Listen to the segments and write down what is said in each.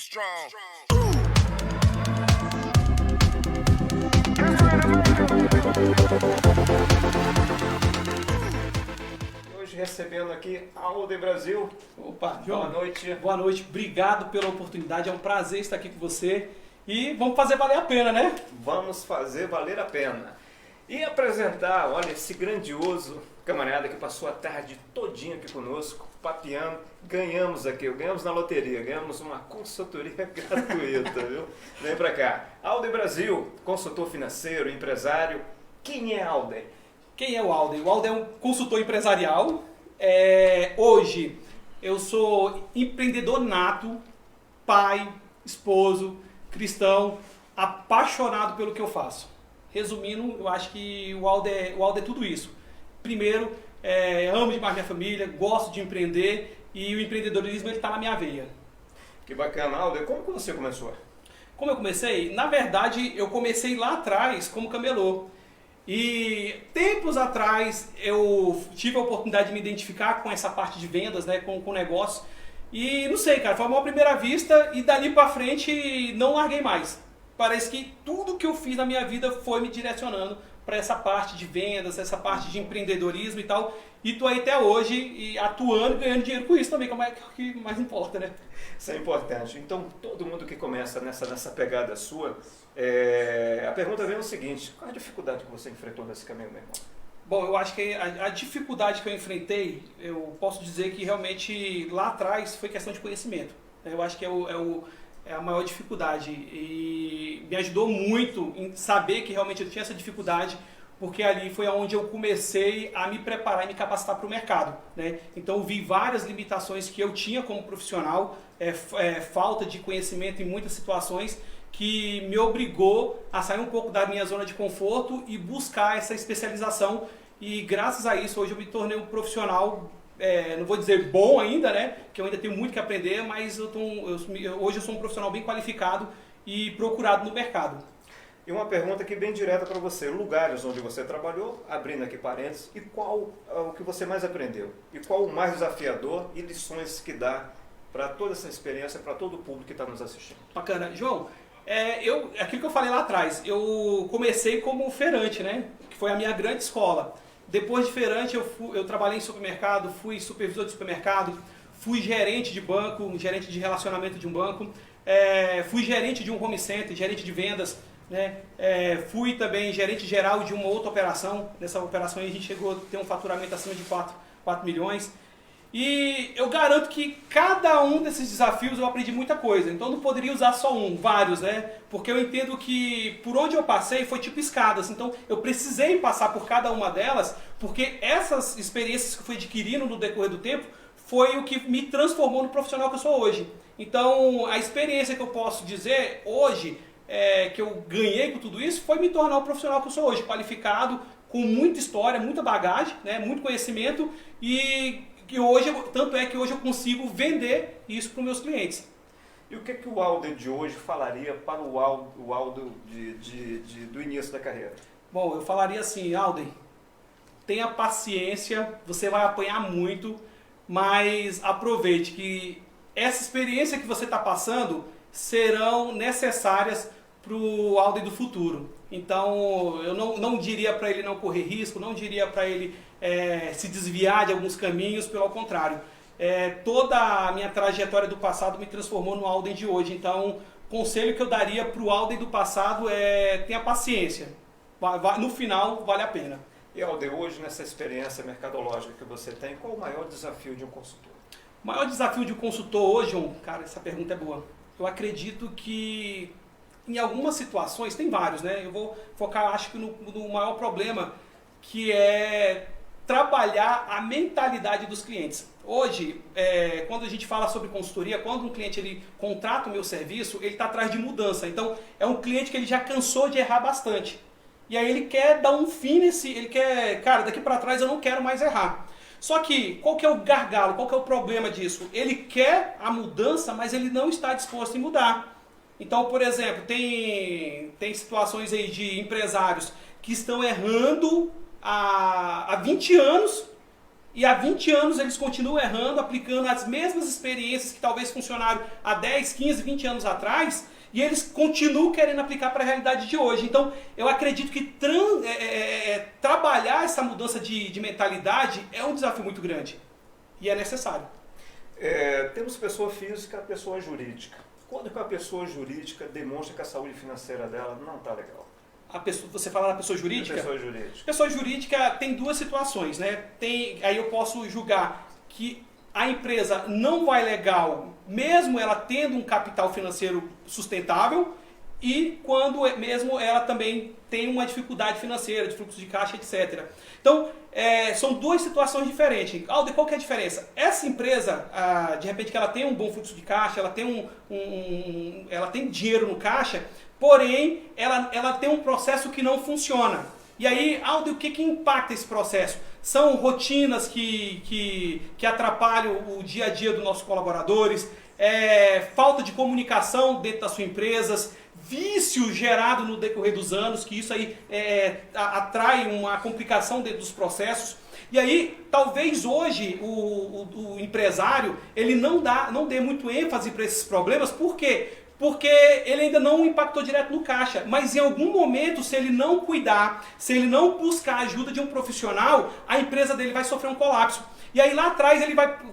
strong. Hoje recebendo aqui Alder Brasil. Opa, João. Boa noite. Boa noite, obrigado pela oportunidade, é um prazer estar aqui com você e vamos fazer valer a pena, né? Vamos fazer valer a pena. E apresentar, olha, esse grandioso camarada que passou a tarde todinha aqui conosco, papeando. Ganhamos na loteria, ganhamos uma consultoria gratuita, viu? Vem pra cá. Alder Brasil, consultor financeiro, empresário. Quem é Alder? Quem é o Alder? O Alder é um consultor empresarial. Hoje eu sou empreendedor nato, pai, esposo, cristão, apaixonado pelo que eu faço. Resumindo, eu acho que o Alder é tudo isso. Primeiro, amo demais minha família, gosto de empreender e o empreendedorismo está na minha veia. Que bacana, Alder. Como que você começou? Como eu comecei? Na verdade, eu comecei lá atrás como camelô. E tempos atrás eu tive a oportunidade de me identificar com essa parte de vendas, né, com o negócio. E não sei, cara, foi uma primeira vista e dali pra frente não larguei mais. Parece que tudo que eu fiz na minha vida foi me direcionando para essa parte de vendas, essa parte de empreendedorismo e tal. E tô aí até hoje e atuando e ganhando dinheiro com isso também, que é o que mais importa, né? Isso é importante. Então, todo mundo que começa nessa pegada sua, a pergunta vem o seguinte: qual a dificuldade que você enfrentou nesse caminho, meu irmão? Bom, eu acho que a dificuldade que eu enfrentei, eu posso dizer que realmente lá atrás foi questão de conhecimento. Eu acho que é a maior dificuldade e me ajudou muito em saber que realmente eu tinha essa dificuldade, porque ali foi onde eu comecei a me preparar e me capacitar para o mercado, né? Então eu vi várias limitações que eu tinha como profissional, falta de conhecimento em muitas situações, que me obrigou a sair um pouco da minha zona de conforto e buscar essa especialização. E graças a isso hoje eu me tornei um profissional, não vou dizer bom ainda, né? Que eu ainda tenho muito que aprender, mas hoje eu sou um profissional bem qualificado e procurado no mercado. E uma pergunta aqui bem direta para você: lugares onde você trabalhou, abrindo aqui parênteses, e qual o que você mais aprendeu? E qual o mais desafiador e lições que dá para toda essa experiência, para todo o público que está nos assistindo? Bacana. João, aquilo que eu falei lá atrás, eu comecei como feirante, né? Que foi a minha grande escola. Depois de feirante eu trabalhei em supermercado, fui supervisor de supermercado, fui gerente de banco, gerente de relacionamento de um banco, fui gerente de um home center, gerente de vendas, né? Fui também gerente geral de uma outra operação. Nessa operação aí a gente chegou a ter um faturamento acima de 4 milhões. E eu garanto que cada um desses desafios eu aprendi muita coisa. Então eu não poderia usar só vários, né? Porque eu entendo que por onde eu passei foi tipo escadas. Então eu precisei passar por cada uma delas, porque essas experiências que eu fui adquirindo no decorrer do tempo foi o que me transformou no profissional que eu sou hoje. Então a experiência que eu posso dizer hoje, que eu ganhei com tudo isso, foi me tornar o profissional que eu sou hoje, qualificado, com muita história, muita bagagem, né? Muito conhecimento e hoje, tanto é que hoje eu consigo vender isso para os meus clientes. E o que o Alder de hoje falaria para o Alder do início da carreira? Bom, eu falaria assim: Alder, tenha paciência, você vai apanhar muito, mas aproveite que essa experiência que você está passando serão necessárias para o Alder do futuro. Então, eu não diria para ele não correr risco, não diria para ele se desviar de alguns caminhos, pelo contrário. Toda a minha trajetória do passado me transformou no Alder de hoje. Então, o conselho que eu daria para o Alder do passado tenha paciência. No final, vale a pena. E Alder, hoje nessa experiência mercadológica que você tem, qual o maior desafio de um consultor? O maior desafio de um consultor hoje, cara, essa pergunta é boa. Eu acredito que em algumas situações, tem vários, né? Eu vou focar, acho que no maior problema, que é trabalhar a mentalidade dos clientes. Hoje, quando a gente fala sobre consultoria, quando um cliente ele contrata o meu serviço, ele está atrás de mudança. Então, é um cliente que ele já cansou de errar bastante. E aí ele quer dar um fim ele quer, cara, daqui para trás eu não quero mais errar. Só que, qual que é o gargalo, qual que é o problema disso? Ele quer a mudança, mas ele não está disposto em mudar. Então, por exemplo, tem situações aí de empresários que estão errando há 20 anos E há 20 anos eles continuam errando, aplicando as mesmas experiências que talvez funcionaram há 10, 15, 20 anos atrás, e eles continuam querendo aplicar para a realidade de hoje. Então, eu acredito que trabalhar essa mudança de mentalidade é um desafio muito grande. E é necessário. Temos pessoa física e pessoa jurídica. Quando que a pessoa jurídica demonstra que a saúde financeira dela não está legal? Você fala da pessoa jurídica? Pessoa jurídica. Pessoa jurídica tem duas situações, né? Aí eu posso julgar que a empresa não vai legal, mesmo ela tendo um capital financeiro sustentável, e quando mesmo ela também tem uma dificuldade financeira, de fluxo de caixa, etc. Então, são duas situações diferentes. Aldo, qual que é a diferença? Essa empresa, de repente que ela tem um bom fluxo de caixa, ela tem, ela tem dinheiro no caixa, porém, ela tem um processo que não funciona. E aí, Aldo, o que impacta esse processo? São rotinas que atrapalham o dia a dia dos nossos colaboradores, falta de comunicação dentro das suas empresas, vício gerado no decorrer dos anos, que isso aí atrai uma complicação dentro dos processos. E aí, talvez hoje o empresário ele não dê muito ênfase para esses problemas. Por quê? Porque ele ainda não impactou direto no caixa, mas em algum momento, se ele não cuidar, se ele não buscar a ajuda de um profissional, a empresa dele vai sofrer um colapso. E aí lá atrás,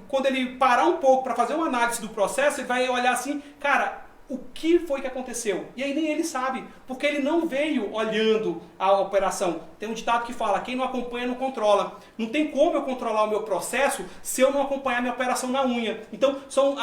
quando ele parar um pouco para fazer uma análise do processo, ele vai olhar assim, cara, o que foi que aconteceu? E aí nem ele sabe, porque ele não veio olhando a operação. Tem um ditado que fala, quem não acompanha não controla. Não tem como eu controlar o meu processo se eu não acompanhar a minha operação na unha. Então são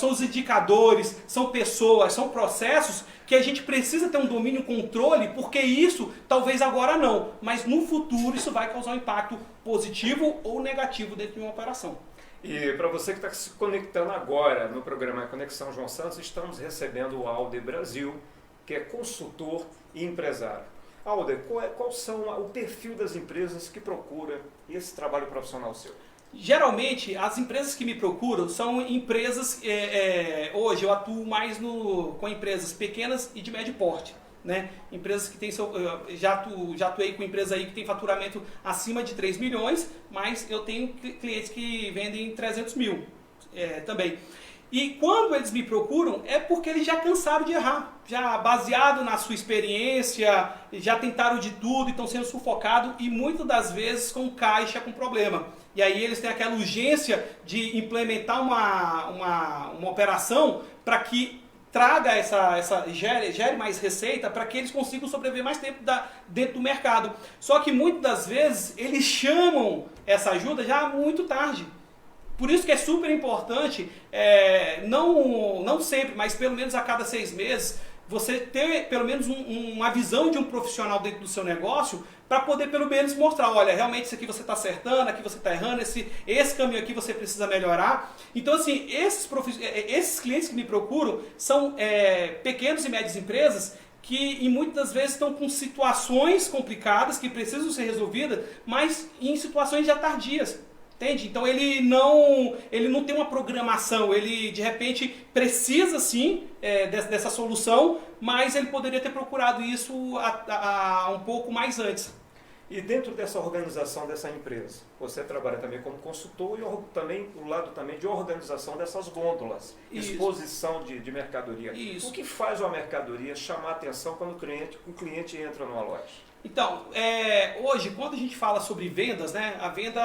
os indicadores, são pessoas, são processos que a gente precisa ter um domínio, um controle, porque isso talvez agora não, mas no futuro isso vai causar um impacto positivo ou negativo dentro de uma operação. E para você que está se conectando agora no programa Conexão João Santos, estamos recebendo o Alder Brasil, que é consultor e empresário. Alder, qual são o perfil das empresas que procuram esse trabalho profissional seu? Geralmente, as empresas que me procuram são empresas, hoje eu atuo mais com empresas pequenas e de médio porte. Né? Empresas que têm já atuei com empresas aí que tem faturamento acima de 3 milhões, mas eu tenho clientes que vendem 300 mil também. E quando eles me procuram é porque eles já cansaram de errar, já baseado na sua experiência, já tentaram de tudo e estão sendo sufocados e muitas das vezes com caixa com problema. E aí eles têm aquela urgência de implementar uma operação para que traga gere mais receita para que eles consigam sobreviver mais tempo dentro do mercado. Só que muitas das vezes eles chamam essa ajuda já muito tarde. Por isso que é super importante, não sempre, mas pelo menos a cada 6 meses, você ter pelo menos uma visão de um profissional dentro do seu negócio para poder pelo menos mostrar, olha, realmente isso aqui você está acertando, aqui você está errando, esse caminho aqui você precisa melhorar. Então assim, esses clientes que me procuram são pequenas e médias empresas que muitas vezes estão com situações complicadas que precisam ser resolvidas, mas em situações já tardias. Entende? Então ele não tem uma programação, ele de repente precisa sim dessa solução, mas ele poderia ter procurado isso um pouco mais antes. E dentro dessa organização dessa empresa, você trabalha também como consultor e também o lado também de organização dessas gôndolas, isso. Exposição de mercadoria. Isso. O que faz uma mercadoria chamar a atenção quando o cliente entra numa loja? Então, hoje, quando a gente fala sobre vendas, né, a venda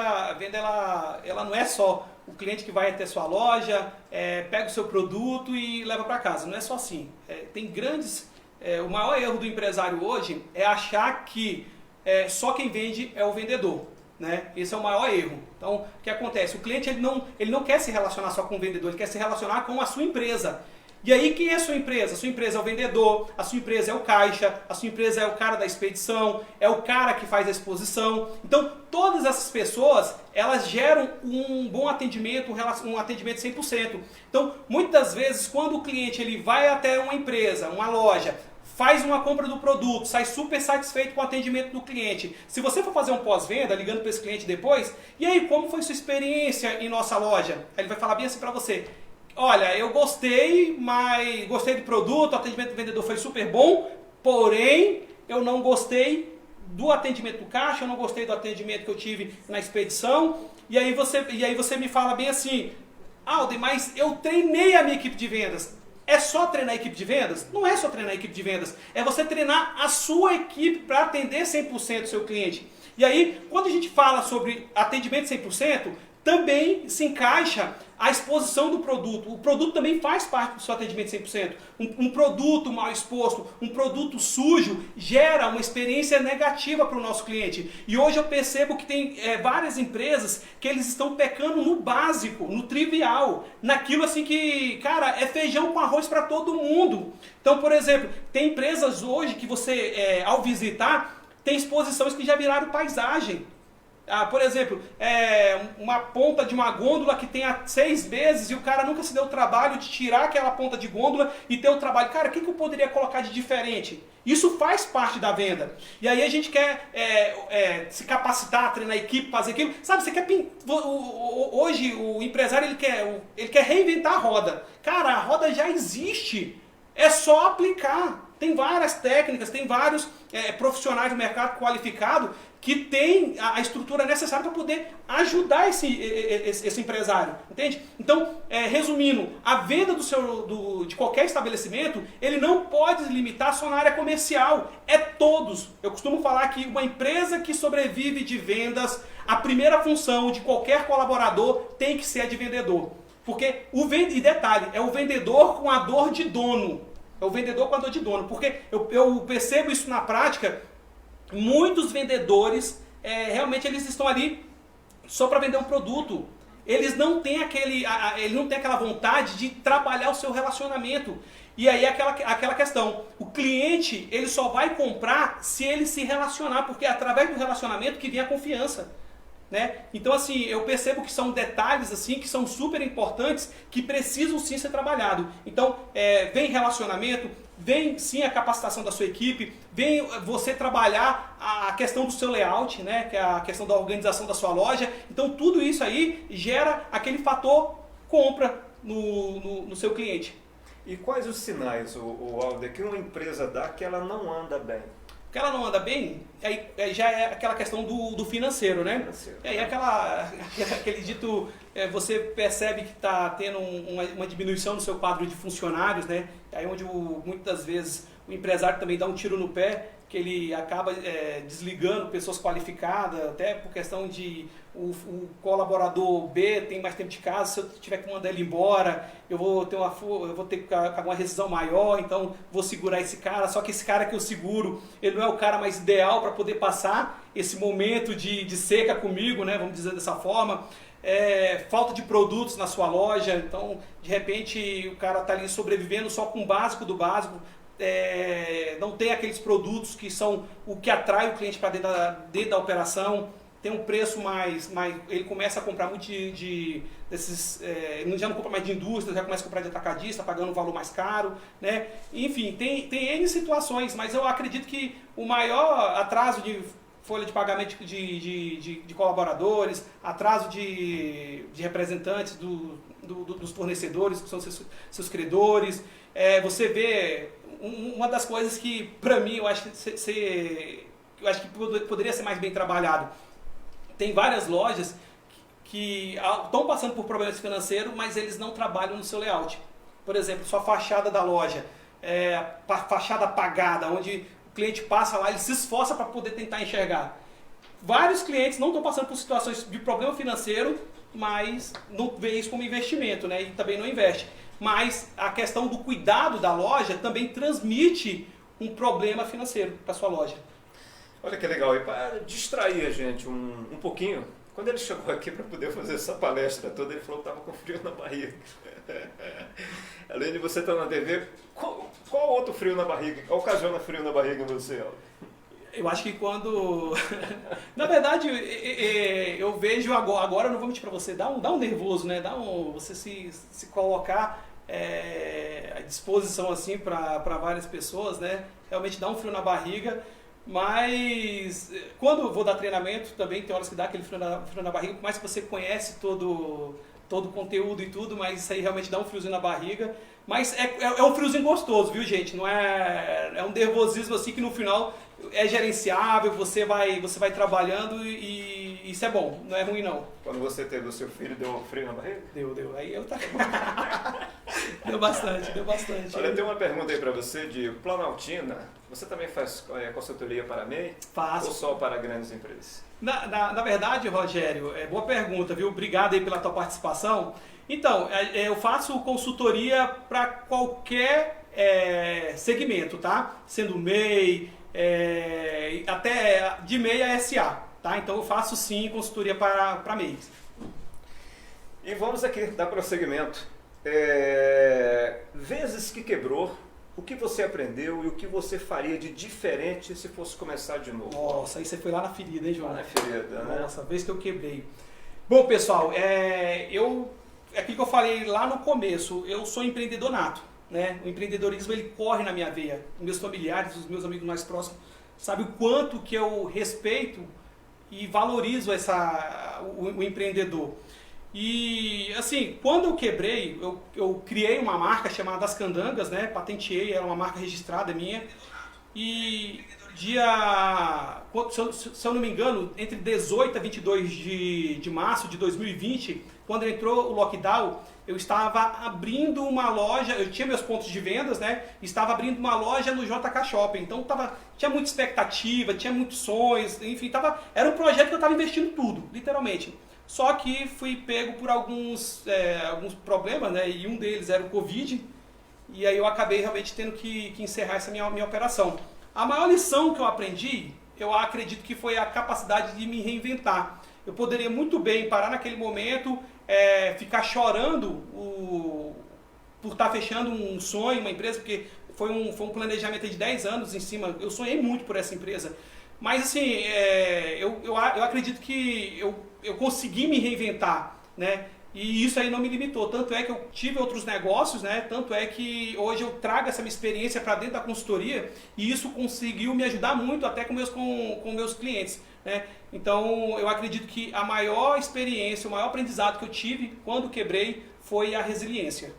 ela não é só o cliente que vai até sua loja, pega o seu produto e leva para casa. Não é só assim. Tem grandes... o maior erro do empresário hoje é achar que só quem vende é o vendedor. Né? Esse é o maior erro. Então, o que acontece? O cliente ele não quer se relacionar só com o vendedor, ele quer se relacionar com a sua empresa. E aí, quem é a sua empresa? A sua empresa é o vendedor, a sua empresa é o caixa, a sua empresa é o cara da expedição, é o cara que faz a exposição. Então, todas essas pessoas, elas geram um bom atendimento, um atendimento 100%. Então, muitas vezes, quando o cliente ele vai até uma empresa, uma loja, faz uma compra do produto, sai super satisfeito com o atendimento do cliente. Se você for fazer um pós-venda, ligando para esse cliente depois, e aí, como foi sua experiência em nossa loja? Aí ele vai falar bem assim para você. Olha, eu gostei do produto, o atendimento do vendedor foi super bom, porém, eu não gostei do atendimento do caixa, eu não gostei do atendimento que eu tive na expedição, E aí você me fala bem assim, Alden, mas eu treinei a minha equipe de vendas. É só treinar a equipe de vendas? Não é só treinar a equipe de vendas. É você treinar a sua equipe para atender 100% do seu cliente. E aí, quando a gente fala sobre atendimento 100%, também se encaixa a exposição do produto. O produto também faz parte do seu atendimento 100%. Um produto mal exposto, um produto sujo, gera uma experiência negativa para o nosso cliente. E hoje eu percebo que tem várias empresas que eles estão pecando no básico, no trivial, naquilo assim que, cara, é feijão com arroz para todo mundo. Então, por exemplo, tem empresas hoje que você, ao visitar, tem exposições que já viraram paisagem. Por exemplo, uma ponta de uma gôndola que tem há 6 meses e o cara nunca se deu o trabalho de tirar aquela ponta de gôndola e ter o trabalho. Cara, o que eu poderia colocar de diferente? Isso faz parte da venda. E aí a gente quer se capacitar, treinar a equipe, fazer aquilo. Sabe, você quer... Hoje o empresário ele quer reinventar a roda. Cara, a roda já existe. É só aplicar. Tem várias técnicas, tem vários profissionais do mercado qualificado que tem a estrutura necessária para poder ajudar esse empresário, entende? Então, resumindo, a venda de qualquer estabelecimento, ele não pode se limitar só na área comercial, é todos. Eu costumo falar que uma empresa que sobrevive de vendas, a primeira função de qualquer colaborador tem que ser a de vendedor. Porque, e detalhe, é o vendedor com a dor de dono. É o vendedor com a dor de dono. Porque eu percebo isso na prática. Muitos vendedores, realmente eles estão ali só para vender um produto. Eles não têm aquela vontade de trabalhar o seu relacionamento. E aí é aquela questão. O cliente, ele só vai comprar se ele se relacionar, porque é através do relacionamento que vem a confiança. Né? Então assim, eu percebo que são detalhes assim que são super importantes, que precisam sim ser trabalhados. Então vem relacionamento, vem sim a capacitação da sua equipe, vem você trabalhar a questão do seu layout, né? Que é a questão da organização da sua loja. Então tudo isso aí gera aquele fator compra no seu cliente. E quais os sinais, o Alden, que uma empresa dá que ela não anda bem? Que ela não anda bem, aí já é aquela questão do financeiro, né? Financeiro. E aí aquele dito, você percebe que está tendo uma diminuição no seu quadro de funcionários, né? Aí onde muitas vezes o empresário também dá um tiro no pé, que ele acaba desligando pessoas qualificadas, até por questão de o colaborador B tem mais tempo de casa, se eu tiver que mandar ele embora, eu vou ter que pagar uma rescisão maior, então vou segurar esse cara, só que esse cara que eu seguro, ele não é o cara mais ideal para poder passar esse momento de seca comigo, né, vamos dizer dessa forma. Falta de produtos na sua loja, então de repente o cara está ali sobrevivendo só com o básico do básico, não tem aqueles produtos que são o que atrai o cliente para dentro da operação, tem um preço mais ele começa a comprar muito desses, já não compra mais de indústria, já começa a comprar de atacadista, pagando um valor mais caro, né? Enfim, tem N situações, mas eu acredito que o maior atraso de folha de pagamento de colaboradores, atraso de representantes dos fornecedores, que são seus credores, você vê uma das coisas que, para mim, eu acho que poderia ser mais bem trabalhado. Tem várias lojas que estão passando por problemas financeiros, mas eles não trabalham no seu layout. Por exemplo, sua fachada da loja, fachada apagada, onde o cliente passa lá, ele se esforça para poder tentar enxergar. Vários clientes não estão passando por situações de problema financeiro, mas não vê isso como investimento, né? E também não investe. Mas a questão do cuidado da loja também transmite um problema financeiro para sua loja. Olha que legal, e para distrair a gente um pouquinho, quando ele chegou aqui para poder fazer essa palestra toda, ele falou que estava com frio na barriga. Além de você estar na TV, qual outro frio na barriga? Ocasiona frio na barriga em você, Alden? Eu acho que quando... Na verdade, eu vejo agora, não vou mentir para você, dá um nervoso, né? Você se colocar à disposição assim para várias pessoas, né? Realmente dá um frio na barriga. Mas quando eu vou dar treinamento também tem horas que dá aquele frio na barriga, por mais que você conhece todo o conteúdo e tudo, mas isso aí realmente dá um friozinho na barriga. Mas é um friozinho gostoso, viu, gente? Não é um nervosismo assim que no final é gerenciável, você vai trabalhando e isso é bom, não é ruim não. Quando você teve o seu filho, deu frio na barriga? Deu. Aí eu tá. Deu bastante. Olha, tem uma pergunta aí para você de Planaltina. Você também faz consultoria para MEI? Faço. Ou só para grandes empresas? Na verdade, Rogério, boa pergunta, viu? Obrigado aí pela tua participação. Então, eu faço consultoria para qualquer segmento, tá? Sendo MEI, até de MEI a SA, tá? Então eu faço sim consultoria para MEIs. E vamos aqui dar prosseguimento. Vezes que quebrou, o que você aprendeu e o que você faria de diferente se fosse começar de novo? Nossa, aí você foi lá na ferida, hein, João? Lá na ferida, né? Nossa, vez que eu quebrei. Bom, pessoal, aquilo que eu falei lá no começo, eu sou empreendedor nato, né? O empreendedorismo, ele corre na minha veia. Meus familiares, os meus amigos mais próximos, sabem o quanto que eu respeito e valorizo o empreendedor. E, assim, quando eu quebrei, eu criei uma marca chamada Das Candangas, né? Patenteei, era uma marca registrada minha. E se eu não me engano, entre 18 a 22 de março de 2020, quando entrou o lockdown, eu estava abrindo uma loja, eu tinha meus pontos de vendas, né? Estava abrindo uma loja no JK Shopping. Então tinha muita expectativa, tinha muitos sonhos, enfim, era um projeto que eu estava investindo tudo, literalmente. Só que fui pego por alguns problemas, né? E um deles era o Covid, e aí eu acabei realmente tendo que encerrar essa minha operação. A maior lição que eu aprendi, eu acredito que foi a capacidade de me reinventar. Eu poderia muito bem parar naquele momento, ficar chorando por estar fechando um sonho, uma empresa, porque foi um planejamento de 10 anos em cima, eu sonhei muito por essa empresa. Mas assim, eu acredito que eu consegui me reinventar, né? E isso aí não me limitou, tanto é que eu tive outros negócios, né? Tanto é que hoje eu trago essa minha experiência para dentro da consultoria e isso conseguiu me ajudar muito até com meus clientes, né? Então eu acredito que a maior experiência, o maior aprendizado que eu tive quando quebrei foi a resiliência.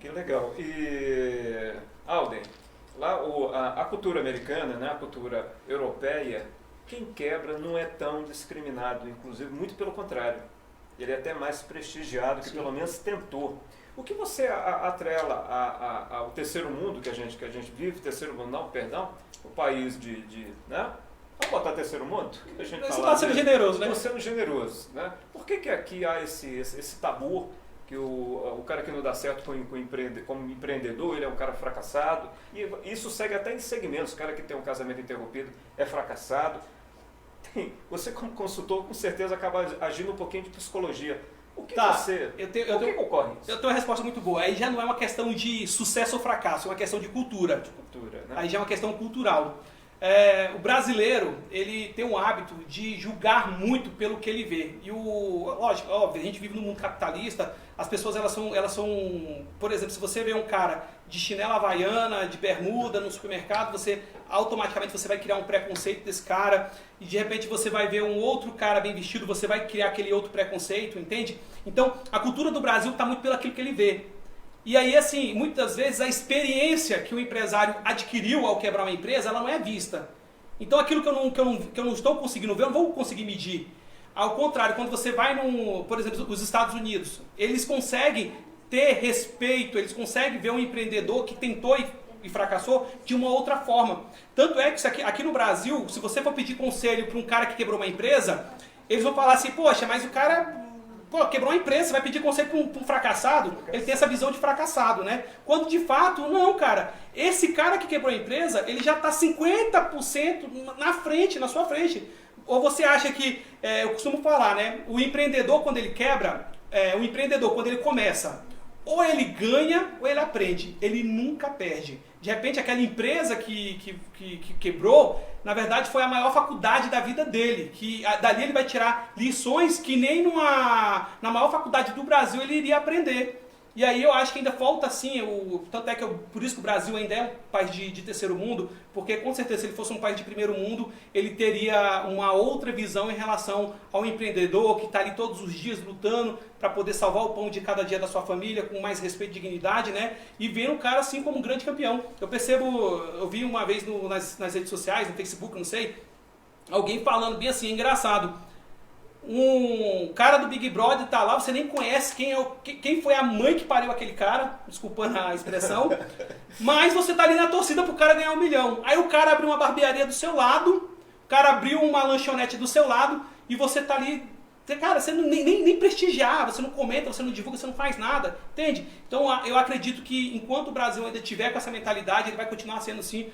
Que legal. E Alden, lá a cultura americana, né? A cultura europeia, quem quebra não é tão discriminado, inclusive muito pelo contrário. Ele é até mais prestigiado, que Sim. Pelo menos tentou. O que você atrela ao terceiro mundo que a gente vive, terceiro mundo não, perdão, o país né? Vamos botar terceiro mundo? Você está sendo generoso, né? Estou sendo generoso, né? Por que aqui há esse tabu que o cara que não dá certo como empreendedor, ele é um cara fracassado, e isso segue até em segmentos, o cara que tem um casamento interrompido é fracassado. Você como consultor com certeza acaba agindo um pouquinho de psicologia. O que que ocorre isso? Eu tenho uma resposta muito boa. Aí já não é uma questão de sucesso ou fracasso, é uma questão de cultura. Né? Aí já é uma questão cultural. O brasileiro, ele tem um hábito de julgar muito pelo que ele vê. E lógico, óbvio, a gente vive num mundo capitalista, as pessoas elas são, por exemplo, se você vê um cara de chinela havaiana, de bermuda no supermercado, automaticamente você vai criar um preconceito desse cara, e de repente você vai ver um outro cara bem vestido, você vai criar aquele outro preconceito, entende? Então, a cultura do Brasil está muito pelo aquilo que ele vê. E aí, assim, muitas vezes a experiência que o empresário adquiriu ao quebrar uma empresa, ela não é vista. Então, aquilo que eu não estou conseguindo ver, eu não vou conseguir medir. Ao contrário, quando você vai por exemplo, os Estados Unidos, eles conseguem ter respeito, eles conseguem ver um empreendedor que tentou e fracassou de uma outra forma. Tanto é que aqui no Brasil, se você for pedir conselho para um cara que quebrou uma empresa, eles vão falar assim, poxa, mas o cara quebrou uma empresa, você vai pedir conselho para um fracassado? Ele tem essa visão de fracassado, né? Quando de fato, não, cara. Esse cara que quebrou a empresa, ele já está 50% na sua frente. Ou você acha que, eu costumo falar, né? O empreendedor, quando ele quebra, o empreendedor, quando ele começa, ou ele ganha ou ele aprende. Ele nunca perde. De repente, aquela empresa que quebrou, na verdade, foi a maior faculdade da vida dele. Que dali ele vai tirar lições que nem na maior faculdade do Brasil ele iria aprender. E aí eu acho que ainda falta assim, tanto é que por isso que o Brasil ainda é um país de terceiro mundo, porque com certeza se ele fosse um país de primeiro mundo, ele teria uma outra visão em relação ao empreendedor que está ali todos os dias lutando para poder salvar o pão de cada dia da sua família com mais respeito e dignidade, né? E vendo o cara assim como um grande campeão. Eu vi uma vez nas redes sociais, no Facebook, não sei, alguém falando bem assim, engraçado. um cara do Big Brother tá lá, você nem conhece quem foi a mãe que pariu aquele cara, desculpando a expressão, mas você tá ali na torcida pro cara ganhar 1 milhão. Aí o cara abriu uma barbearia do seu lado, o cara abriu uma lanchonete do seu lado, e você tá ali, cara, você nem prestigiar, você não comenta, você não divulga, você não faz nada, entende? Então eu acredito que enquanto o Brasil ainda tiver com essa mentalidade, ele vai continuar sendo assim,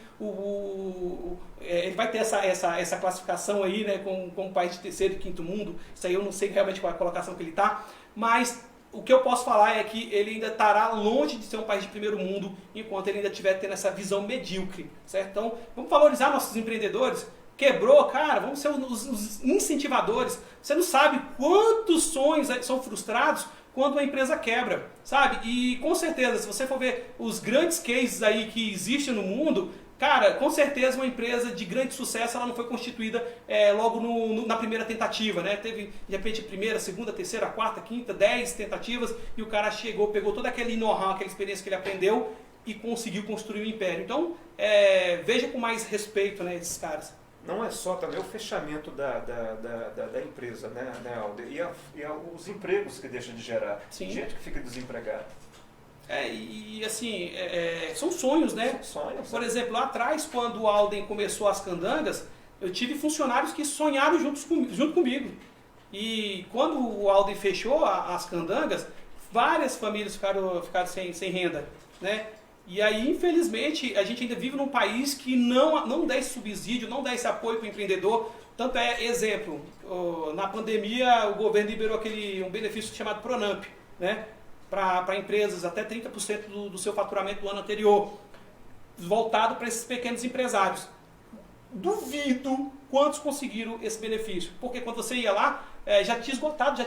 ele vai ter essa classificação aí, né, como um país de terceiro e quinto mundo. Isso aí eu não sei realmente qual é a colocação que ele está, mas o que eu posso falar é que ele ainda estará longe de ser um país de primeiro mundo, enquanto ele ainda estiver tendo essa visão medíocre, certo? Então vamos valorizar nossos empreendedores. Quebrou, cara, vamos ser os incentivadores. Você não sabe quantos sonhos são frustrados quando uma empresa quebra, sabe? E com certeza, se você for ver os grandes cases aí que existem no mundo, cara, com certeza uma empresa de grande sucesso ela não foi constituída logo na primeira tentativa, né? Teve, de repente, primeira, segunda, terceira, quarta, quinta, 10 tentativas e o cara chegou, pegou toda aquele know-how, aquela experiência que ele aprendeu e conseguiu construir um império. Então, veja com mais respeito, né, esses caras. Não é só também o fechamento da empresa, né, Alder? E os empregos que deixa de gerar. Sim. Gente que fica desempregada. E assim, são sonhos, né? São sonhos. Por exemplo, lá atrás, quando o Alden começou as candangas, eu tive funcionários que sonharam junto comigo. E quando o Alden fechou as candangas, várias famílias ficaram sem renda, né? E aí, infelizmente, a gente ainda vive num país que não dá esse subsídio, não dá esse apoio para o empreendedor. Tanto exemplo, na pandemia o governo liberou um benefício chamado Pronamp, né? Para empresas até 30% do seu faturamento do ano anterior, voltado para esses pequenos empresários. Duvido quantos conseguiram esse benefício, porque quando você ia lá, já tinha esgotado, já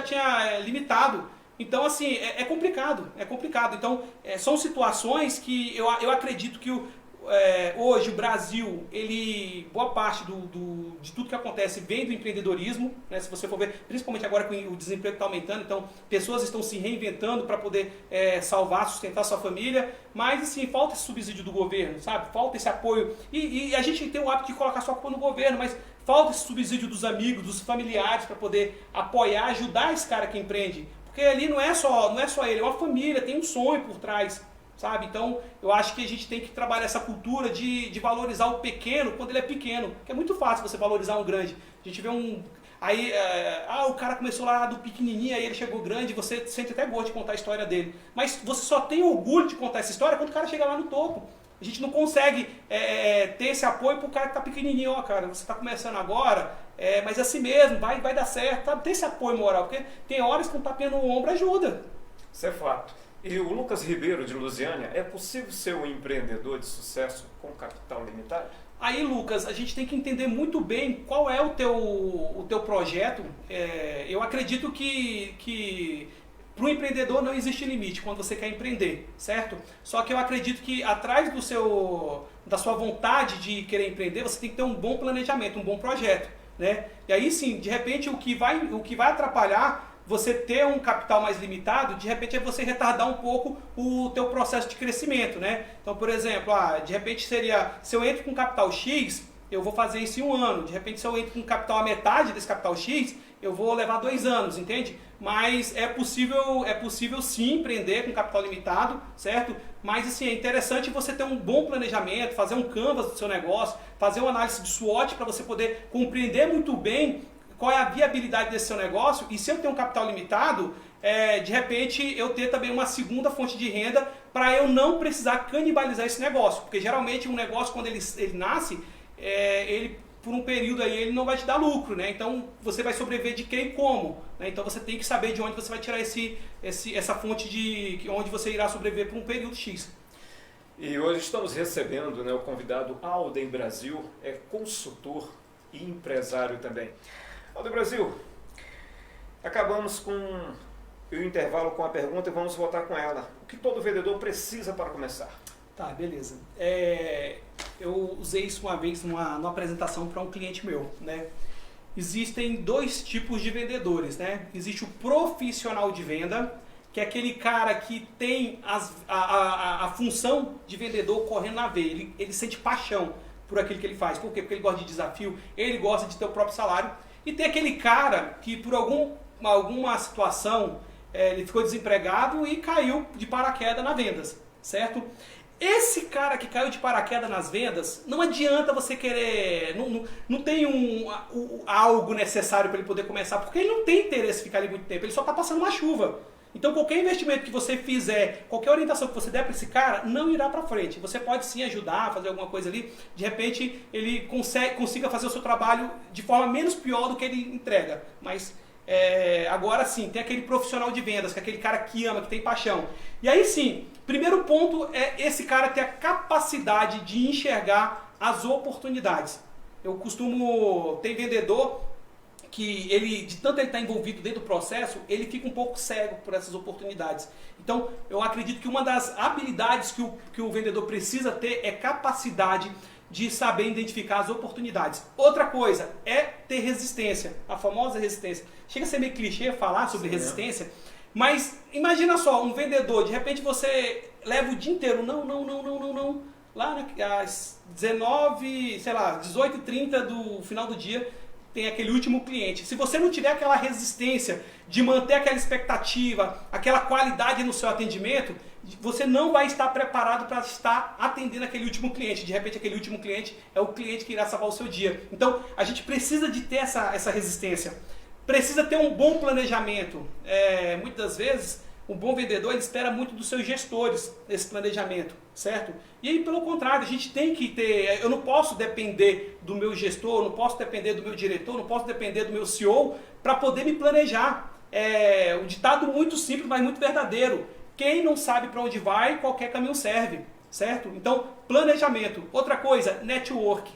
tinha limitado. Então, assim, é complicado, é complicado. Então, são situações que eu acredito que hoje o Brasil, boa parte de tudo que acontece vem do empreendedorismo, né? Se você for ver, principalmente agora que o desemprego está aumentando, então pessoas estão se reinventando para poder sustentar sua família, mas assim, falta esse subsídio do governo, sabe? Falta esse apoio. E a gente tem o hábito de colocar só a culpa no governo, mas falta esse subsídio dos amigos, dos familiares para poder apoiar, ajudar esse cara que empreende. Porque ali não é só ele, é uma família, tem um sonho por trás, sabe? Então, eu acho que a gente tem que trabalhar essa cultura de valorizar o pequeno quando ele é pequeno, porque é muito fácil você valorizar um grande. A gente vê aí, o cara começou lá do pequenininho, aí ele chegou grande, você sente até gosto de contar a história dele. Mas você só tem orgulho de contar essa história quando o cara chega lá no topo. A gente não consegue ter esse apoio para o cara que está pequenininho. Ó, cara, você está começando agora, mas é assim mesmo, vai dar certo, sabe? Tem esse apoio moral, porque tem horas que um tapinha no ombro ajuda. Isso é fato. E o Lucas Ribeiro, de Lusiânia, é possível ser um empreendedor de sucesso com capital limitado? Aí, Lucas, a gente tem que entender muito bem qual é o teu projeto. Eu acredito que para o empreendedor não existe limite quando você quer empreender, certo? Só que eu acredito que atrás da sua vontade de querer empreender, você tem que ter um bom planejamento, um bom projeto, né? E aí sim, de repente o que vai atrapalhar você ter um capital mais limitado, de repente é você retardar um pouco o teu processo de crescimento, né? Então, por exemplo, de repente seria, se eu entro com capital X, eu vou fazer isso em 1 ano. De repente, se eu entro com capital a metade desse capital X, eu vou levar 2 anos, entende? Mas é possível sim empreender com capital limitado, certo? Mas assim, é interessante você ter um bom planejamento, fazer um canvas do seu negócio, fazer uma análise de SWOT para você poder compreender muito bem qual é a viabilidade desse seu negócio. E se eu tenho um capital limitado, de repente eu ter também uma segunda fonte de renda para eu não precisar canibalizar esse negócio. Porque geralmente um negócio, quando ele nasce, ele por um período aí ele não vai te dar lucro, né? Então você vai sobreviver de quê e como, né? Então você tem que saber de onde você vai tirar essa fonte de onde você irá sobreviver por um período X. E hoje estamos recebendo, né, o convidado Alden Brasil, é consultor e empresário também. Alden Brasil, acabamos com o intervalo com a pergunta e vamos voltar com ela. O que todo vendedor precisa para começar? Tá, beleza. Eu usei isso uma vez numa apresentação para um cliente meu, né? Existem 2 tipos de vendedores, né? Existe o profissional de venda, que é aquele cara que tem a função de vendedor correndo na veia. Ele sente paixão por aquilo que ele faz. Por quê? Porque ele gosta de desafio, ele gosta de ter o próprio salário. E tem aquele cara que por alguma situação ele ficou desempregado e caiu de paraquedas nas vendas, certo? Esse cara que caiu de paraquedas nas vendas, não adianta você querer, não tem algo necessário para ele poder começar, porque ele não tem interesse em ficar ali muito tempo, ele só está passando uma chuva. Então qualquer investimento que você fizer, qualquer orientação que você der para esse cara, não irá para frente. Você pode sim ajudar, fazer alguma coisa ali, de repente ele consiga fazer o seu trabalho de forma menos pior do que ele entrega, mas... agora sim, tem aquele profissional de vendas, que é aquele cara que ama, que tem paixão. E aí sim, primeiro ponto é esse cara ter a capacidade de enxergar as oportunidades. Eu costumo... Tem vendedor que de tanto ele estar envolvido dentro do processo, ele fica um pouco cego por essas oportunidades. Então, eu acredito que uma das habilidades que o vendedor precisa ter é capacidade de saber identificar as oportunidades. Outra coisa é ter resistência, a famosa resistência. Chega a ser meio clichê falar sobre resistência, mas imagina só, um vendedor, de repente você leva o dia inteiro, não, lá às 18h30 do final do dia, tem aquele último cliente. Se você não tiver aquela resistência de manter aquela expectativa, aquela qualidade no seu atendimento, você não vai estar preparado para estar atendendo aquele último cliente. De repente, aquele último cliente é o cliente que irá salvar o seu dia. Então, a gente precisa de ter essa resistência. Precisa ter um bom planejamento. Muitas vezes, um bom vendedor ele espera muito dos seus gestores esse planejamento, certo? E aí, pelo contrário, a gente tem que ter... Eu não posso depender do meu gestor, não posso depender do meu diretor, não posso depender do meu CEO para poder me planejar. Um ditado muito simples, mas muito verdadeiro. Quem não sabe para onde vai, qualquer caminho serve, certo? Então, planejamento. Outra coisa, network.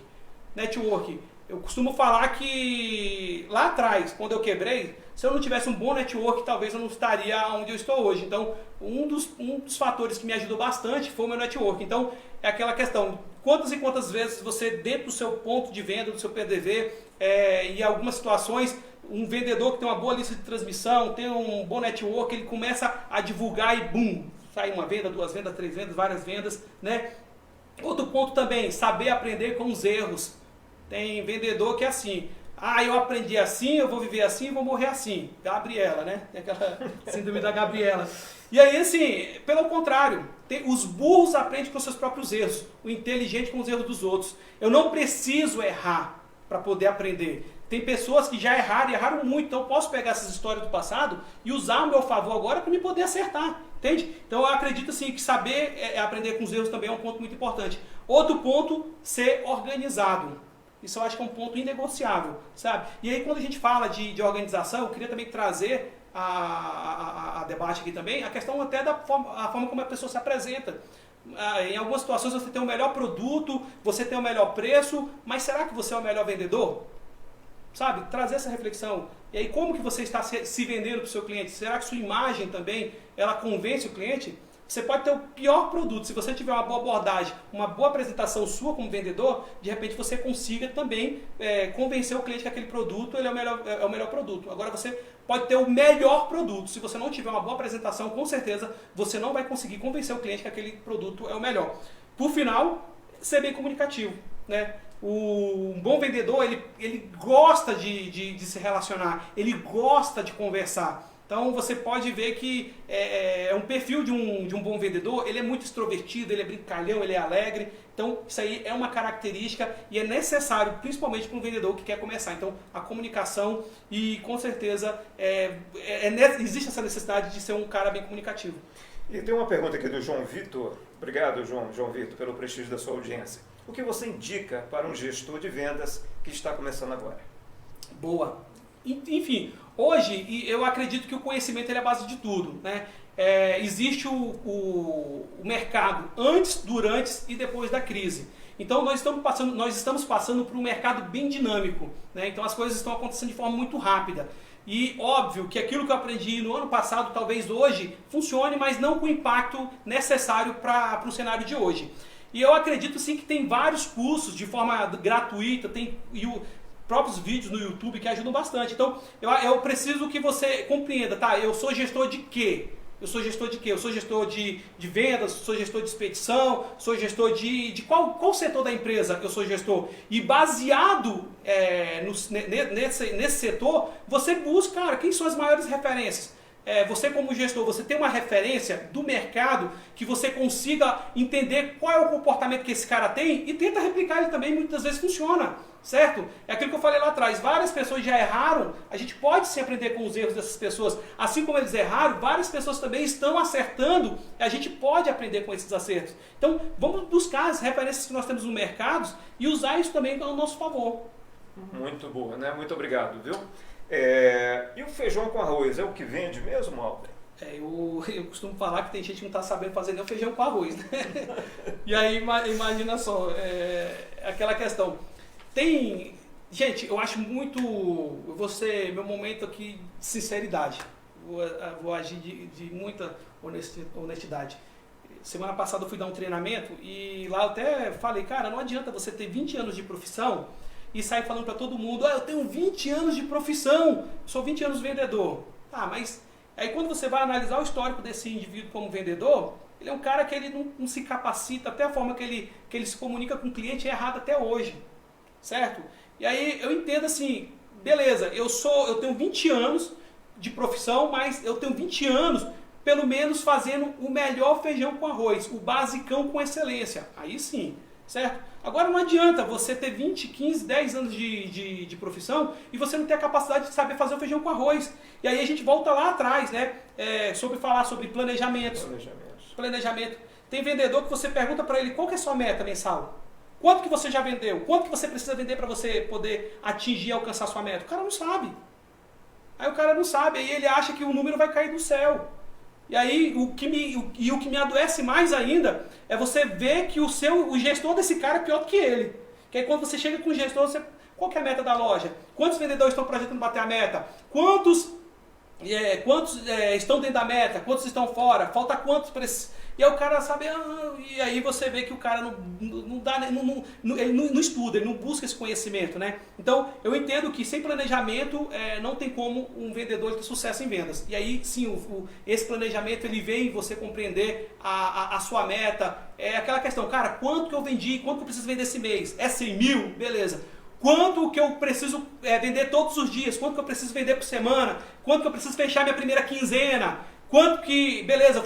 Network. Eu costumo falar que lá atrás, quando eu quebrei, se eu não tivesse um bom network, talvez eu não estaria onde eu estou hoje. Então, um dos fatores que me ajudou bastante foi o meu network. Então, é aquela questão, quantas e quantas vezes você, dentro do seu ponto de venda, do seu PDV, em algumas situações, um vendedor que tem uma boa lista de transmissão, tem um bom network, ele começa a divulgar e bum, sai uma venda, 2 vendas, 3 vendas, várias vendas, né? Outro ponto também, saber aprender com os erros. Tem vendedor que é assim, eu aprendi assim, eu vou viver assim, vou morrer assim. Gabriela, né? Tem aquela síndrome da Gabriela. E aí, assim, pelo contrário, os burros aprendem com os seus próprios erros, o inteligente com os erros dos outros. Eu não preciso errar para poder aprender. Tem pessoas que já erraram e erraram muito, então eu posso pegar essas histórias do passado e usar ao meu favor agora para me poder acertar, entende? Então eu acredito assim que saber aprender com os erros também é um ponto muito importante. Outro ponto, ser organizado. Isso eu acho que é um ponto inegociável, sabe? E aí quando a gente fala de organização, eu queria também trazer a debate aqui também, a questão até da forma como a pessoa se apresenta. Em algumas situações você tem o melhor produto, você tem o melhor preço, mas será que você é o melhor vendedor? Sabe? Trazer essa reflexão. E aí como que você está se vendendo para o seu cliente? Será que sua imagem também, ela convence o cliente? Você pode ter o pior produto, se você tiver uma boa abordagem, uma boa apresentação sua como vendedor, de repente você consiga também convencer o cliente que aquele produto ele é o melhor produto. Agora você pode ter o melhor produto, se você não tiver uma boa apresentação, com certeza você não vai conseguir convencer o cliente que aquele produto é o melhor. Por final, ser bem comunicativo, né? Um bom vendedor, ele gosta de se relacionar, ele gosta de conversar. Então você pode ver que um perfil de um bom vendedor, ele é muito extrovertido, ele é brincalhão, ele é alegre. Então isso aí é uma característica e é necessário, principalmente para um vendedor que quer começar. Então a comunicação e com certeza existe essa necessidade de ser um cara bem comunicativo. E tem uma pergunta aqui do João Vitor. Obrigado, João Vitor, pelo prestígio da sua audiência. O que você indica para um gestor de vendas que está começando agora? Boa. Enfim, hoje eu acredito que o conhecimento ele é a base de tudo, né? Existe o mercado antes, durante e depois da crise. Então nós estamos passando por um mercado bem dinâmico, né? Então as coisas estão acontecendo de forma muito rápida. E óbvio que aquilo que eu aprendi no ano passado, talvez hoje funcione, mas não com o impacto necessário para o cenário de hoje. E eu acredito sim que tem vários cursos de forma gratuita, tem próprios vídeos no YouTube que ajudam bastante. Então eu preciso que você compreenda, tá? Eu sou gestor de quê? Eu sou gestor de quê? Eu sou gestor de vendas, sou gestor de expedição, sou gestor de qual setor da empresa eu sou gestor? E baseado nesse setor, você busca, cara, quem são as maiores referências? Você como gestor, você tem uma referência do mercado que você consiga entender qual é o comportamento que esse cara tem e tenta replicar ele também, muitas vezes funciona, certo? É aquilo que eu falei lá atrás, várias pessoas já erraram, a gente pode se aprender com os erros dessas pessoas, assim como eles erraram, várias pessoas também estão acertando, a gente pode aprender com esses acertos. Então, vamos buscar as referências que nós temos no mercado e usar isso também ao nosso favor. Muito boa, né? Muito obrigado, viu? E o feijão com arroz, é o que vende mesmo, Alder? Eu costumo falar que tem gente que não está sabendo fazer nem o feijão com arroz, né? E aí, imagina só, aquela questão. Gente, eu acho muito, meu momento aqui de sinceridade, vou agir de muita honestidade. Semana passada eu fui dar um treinamento e lá eu até falei, cara, não adianta você ter 20 anos de profissão e sair falando para todo mundo, eu tenho 20 anos de profissão, sou 20 anos vendedor. Tá, mas aí quando você vai analisar o histórico desse indivíduo como vendedor, ele é um cara que ele não se capacita, até a forma que ele se comunica com o cliente é errada até hoje, certo? E aí eu entendo assim, beleza, eu tenho 20 anos de profissão, mas eu tenho 20 anos pelo menos fazendo o melhor feijão com arroz, o basicão com excelência, aí sim, certo? Agora não adianta você ter 20, 15, 10 anos de profissão e você não ter a capacidade de saber fazer o feijão com arroz. E aí a gente volta lá atrás, né? Falar sobre planejamento. Tem vendedor que você pergunta para ele qual que é a sua meta mensal. Quanto que você já vendeu? Quanto que você precisa vender para você poder atingir e alcançar a sua meta? O cara não sabe. Aí o cara não sabe, aí ele acha que o número vai cair do céu. E aí o que me adoece mais ainda é você ver que o gestor desse cara é pior do que ele. Que aí quando você chega com o gestor, qual que é a meta da loja? Quantos vendedores estão projetando bater a meta? Quantos estão dentro da meta? Quantos estão fora? Falta quantos para esse... E aí o cara sabe, e aí você vê que o cara ele não estuda, ele não busca esse conhecimento, né? Então, eu entendo que sem planejamento não tem como um vendedor ter sucesso em vendas. E aí, sim, esse planejamento ele vem você compreender a sua meta. É aquela questão, cara, quanto que eu vendi, quanto que eu preciso vender esse mês? É 100 mil? Beleza. Quanto que eu preciso vender todos os dias? Quanto que eu preciso vender por semana? Quanto que eu preciso fechar minha primeira quinzena? Quanto que, beleza,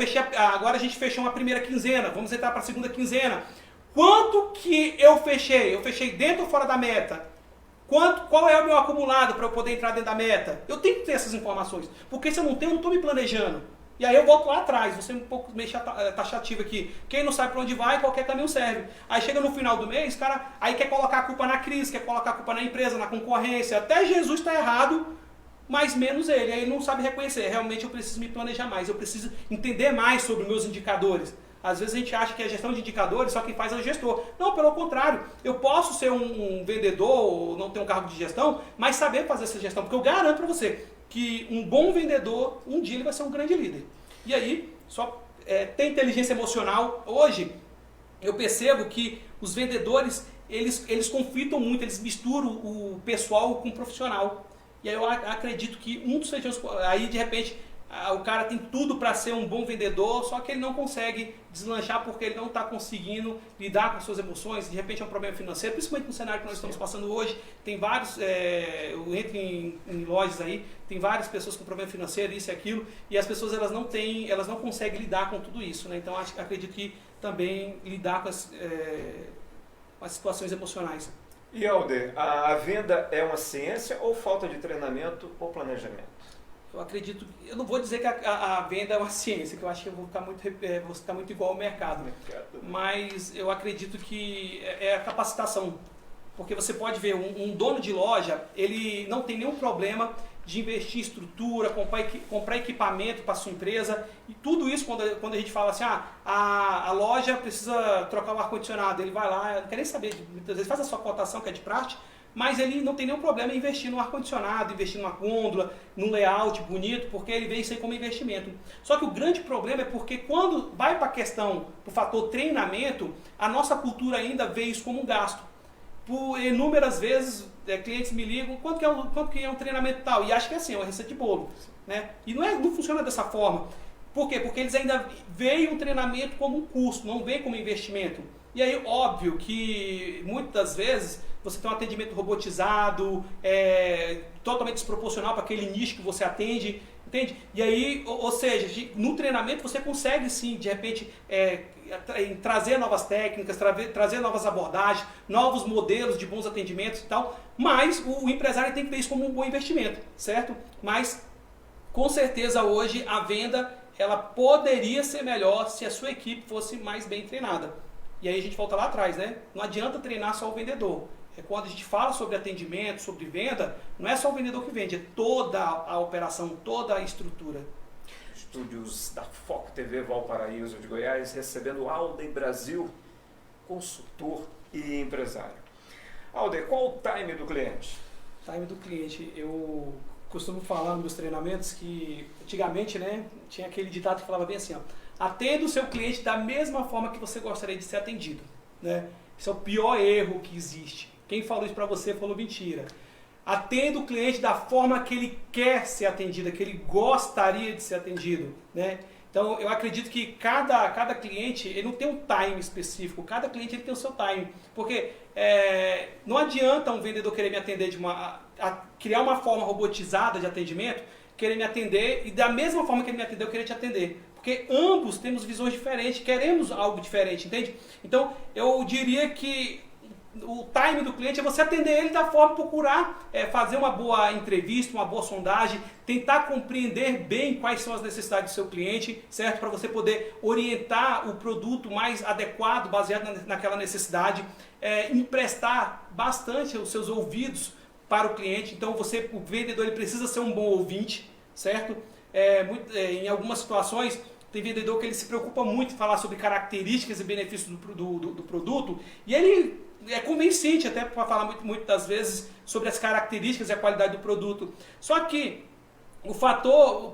agora a gente fechou uma primeira quinzena, vamos entrar para a segunda quinzena. Quanto que eu fechei? Eu fechei dentro ou fora da meta? Qual é o meu acumulado para eu poder entrar dentro da meta? Eu tenho que ter essas informações, porque se eu não tenho, eu não estou me planejando. E aí eu volto lá atrás, você é um pouco meio taxativo aqui. Quem não sabe para onde vai, qualquer caminho serve. Aí chega no final do mês, cara, aí quer colocar a culpa na crise, quer colocar a culpa na empresa, na concorrência. Até Jesus está errado, mas menos ele. Aí ele não sabe reconhecer. Realmente eu preciso me planejar mais, eu preciso entender mais sobre meus indicadores. Às vezes a gente acha que a gestão de indicadores só quem faz é o gestor. Não, pelo contrário. Eu posso ser um vendedor ou não ter um cargo de gestão, mas saber fazer essa gestão. Porque eu garanto para você que um bom vendedor, um dia ele vai ser um grande líder. E aí, tem inteligência emocional. Hoje, eu percebo que os vendedores, eles conflitam muito, eles misturam o pessoal com o profissional. E aí eu acredito que um dos feijões, aí de repente o cara tem tudo para ser um bom vendedor, só que ele não consegue deslanchar porque ele não está conseguindo lidar com as suas emoções, de repente é um problema financeiro, principalmente no cenário que nós estamos passando hoje, tem vários, eu entro em lojas aí, tem várias pessoas com problema financeiro, isso e aquilo, e as pessoas elas não conseguem lidar com tudo isso, né? Então acredito que também lidar com as situações emocionais. E Alder, a venda é uma ciência ou falta de treinamento ou planejamento? Eu acredito, eu não vou dizer que a venda é uma ciência, que eu acho que eu vou ficar muito igual ao mercado. Mas eu acredito que é a capacitação. Porque você pode ver, um dono de loja, ele não tem nenhum problema de investir em estrutura, comprar equipamento para a sua empresa. E tudo isso, quando a gente fala assim, a loja precisa trocar o ar-condicionado, ele vai lá, não quer nem saber, muitas vezes faz a sua cotação, que é de praxe, mas ele não tem nenhum problema em investir no ar-condicionado, investir numa gôndola, num layout bonito, porque ele vê isso aí como investimento. Só que o grande problema é porque quando vai para a questão do fator treinamento, a nossa cultura ainda vê isso como um gasto. Por inúmeras vezes, clientes me ligam, quanto que é um treinamento tal? E acho que é assim, é uma receita de bolo. Né? E não funciona dessa forma. Por quê? Porque eles ainda veem o treinamento como um custo, não veem como investimento. E aí, óbvio que muitas vezes você tem um atendimento robotizado, totalmente desproporcional para aquele nicho que você atende, entende? E aí, ou seja, no treinamento você consegue sim, de repente, trazer novas técnicas, trazer novas abordagens, novos modelos de bons atendimentos e tal, mas o empresário tem que ver isso como um bom investimento, certo? Mas, com certeza, hoje a venda ela poderia ser melhor se a sua equipe fosse mais bem treinada. E aí a gente volta lá atrás, né? Não adianta treinar só o vendedor. Quando a gente fala sobre atendimento, sobre venda, não é só o vendedor que vende, é toda a operação, toda a estrutura. Estúdios da Foco TV Valparaíso de Goiás, recebendo Alder Brasil, consultor e empresário. Alder, qual o time do cliente? Time do cliente, eu costumo falar nos meus treinamentos que antigamente, né, tinha aquele ditado que falava bem assim, ó, atenda o seu cliente da mesma forma que você gostaria de ser atendido, né? Esse é o pior erro que existe. Quem falou isso para você falou mentira. Atenda o cliente da forma que ele quer ser atendido, que ele gostaria de ser atendido, né? Então, eu acredito que cada cliente, ele não tem um time específico, cada cliente ele tem o seu time. Porque não adianta um vendedor querer me atender criar uma forma robotizada de atendimento, querer me atender e da mesma forma que ele me atendeu, eu querer te atender. Porque ambos temos visões diferentes, queremos algo diferente, entende? Então, eu diria que o time do cliente é você atender ele da forma, procurar fazer uma boa entrevista, uma boa sondagem, tentar compreender bem quais são as necessidades do seu cliente, certo? Para você poder orientar o produto mais adequado, baseado naquela necessidade, emprestar bastante os seus ouvidos para o cliente. Então, o vendedor ele precisa ser um bom ouvinte, certo? Em algumas situações, tem vendedor que ele se preocupa muito em falar sobre características e benefícios do produto, e ele é convincente até para falar muitas vezes sobre as características e a qualidade do produto. Só que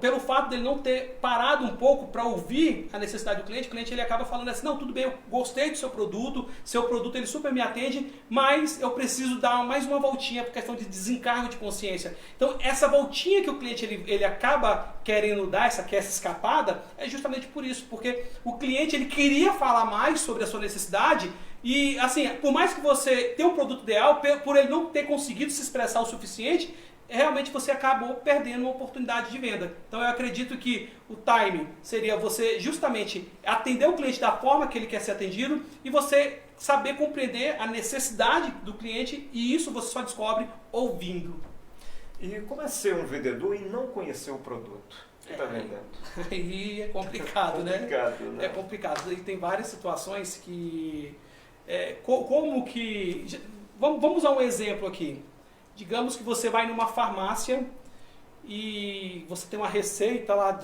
pelo fato dele não ter parado um pouco para ouvir a necessidade do cliente, o cliente ele acaba falando assim, não, tudo bem, eu gostei do seu produto ele super me atende, mas eu preciso dar mais uma voltinha por questão de desencargo de consciência. Então, essa voltinha que o cliente ele acaba querendo dar, essa escapada, é justamente por isso, porque o cliente ele queria falar mais sobre a sua necessidade e, assim, por mais que você tenha um produto ideal, por ele não ter conseguido se expressar o suficiente, realmente você acabou perdendo uma oportunidade de venda. Então eu acredito que o time seria você justamente atender o cliente da forma que ele quer ser atendido e você saber compreender a necessidade do cliente, e isso você só descobre ouvindo. E como é ser um vendedor e não conhecer o produto que está vendendo? Aí é complicado, né? Né? É complicado. E tem várias situações que... como que... Vamos usar um exemplo aqui. Digamos que você vai numa farmácia e você tem uma receita lá,